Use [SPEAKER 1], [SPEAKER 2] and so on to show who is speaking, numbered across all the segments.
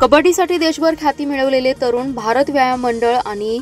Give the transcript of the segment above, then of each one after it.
[SPEAKER 1] कबड्डीसाठी देशभर ख्याती मिळवलेले तरुण भारत व्यायाम मंडळ आणि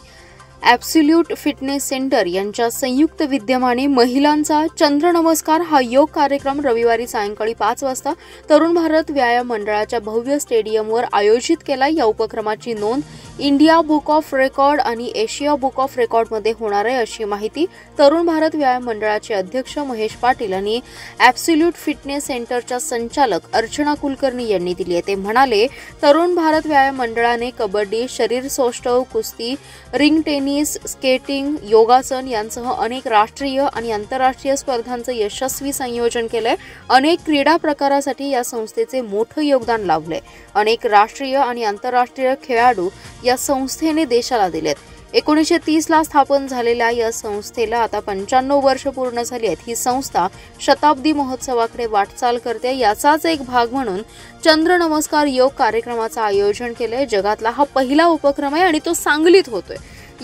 [SPEAKER 1] ॲब्सोल्यूट फिटनेस सेंटर यांच्या संयुक्त विद्यमाने महिलांचा चंद्र नमस्कार हा योग कार्यक्रम रविवारी सायंकाळी 5 वाजता तरुण भारत व्यायाम मंडळाच्या भव्य स्टेडियमवर आयोजित केला। या उपक्रमाची नोंद इंडिया बुक ऑफ रेकॉर्ड आणि एशिया बुक ऑफ रेकॉर्डमध्ये होणार आहे, अशी माहिती तरुण भारत व्यायाम मंडळाचे अध्यक्ष महेश पाटील आणि ॲब्सोल्यूट फिटनेस सेंटरच्या संचालक अर्चना कुलकर्णी यांनी दिली आहे। ते म्हणाले, तरुण भारत व्यायाम मंडळाने कबड्डी, शरीर सौष्ठव, कुस्ती, रिंग टेनिस, स्केटिंग, योगासन यांसह अनेक राष्ट्रीय आणि आंतरराष्ट्रीय स्पर्धांचं यशस्वी संयोजन केलंय। अनेक क्रीडा प्रकारासाठी या संस्थेचे मोठं योगदान लाभलंय। अनेक राष्ट्रीय आणि आंतरराष्ट्रीय खेळाडू या संस्थेने देशाला दिलेत। 1930 ला स्थापन झालेल्या या संस्थेला आता 95 वर्ष पूर्ण झाली आहेत। ही संस्था शताब्दी महोत्सवाकडे वाटचाल करते। याचाच एक भाग म्हणून चंद्र नमस्कार योग कार्यक्रमाचं आयोजन केलंय। जगातला हा पहिला उपक्रम आहे आणि तो सांगलीत होतोय।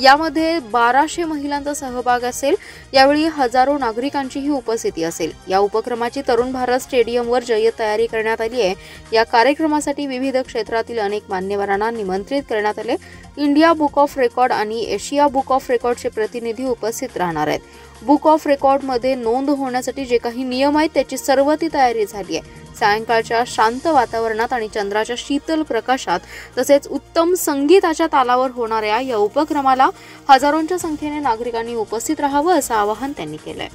[SPEAKER 1] यामध्ये 1200 महिलांचा सहभाग असेल। यावेळी हजारो नागरिकांचीही उपस्थिती असेल। या उपक्रमाची तरुण भारत स्टेडियमवर जय्यत तयारी करण्यात आली आहे। या कार्यक्रमासाठी विविध क्षेत्रातील अनेक मान्यवरांना निमंत्रित करण्यात आले। इंडिया बुक ऑफ रेकॉर्ड आणि एशिया बुक ऑफ रेकॉर्डचे प्रतिनिधी उपस्थित राहणार आहेत। बुक ऑफ रेकॉर्डमध्ये नोंद होण्यासाठी जे काही नियम आहेत त्याची सर्व ती तयारी झाली आहे। सायंकाळच्या शांत वातावरणात आणि चंद्राच्या शीतल प्रकाशात तसेच उत्तम संगीताच्या तालावर होणाऱ्या या उपक्रमाला हजारोंच्या संख्येने नागरिकांनी उपस्थित राहावं असं आवाहन त्यांनी केलंय।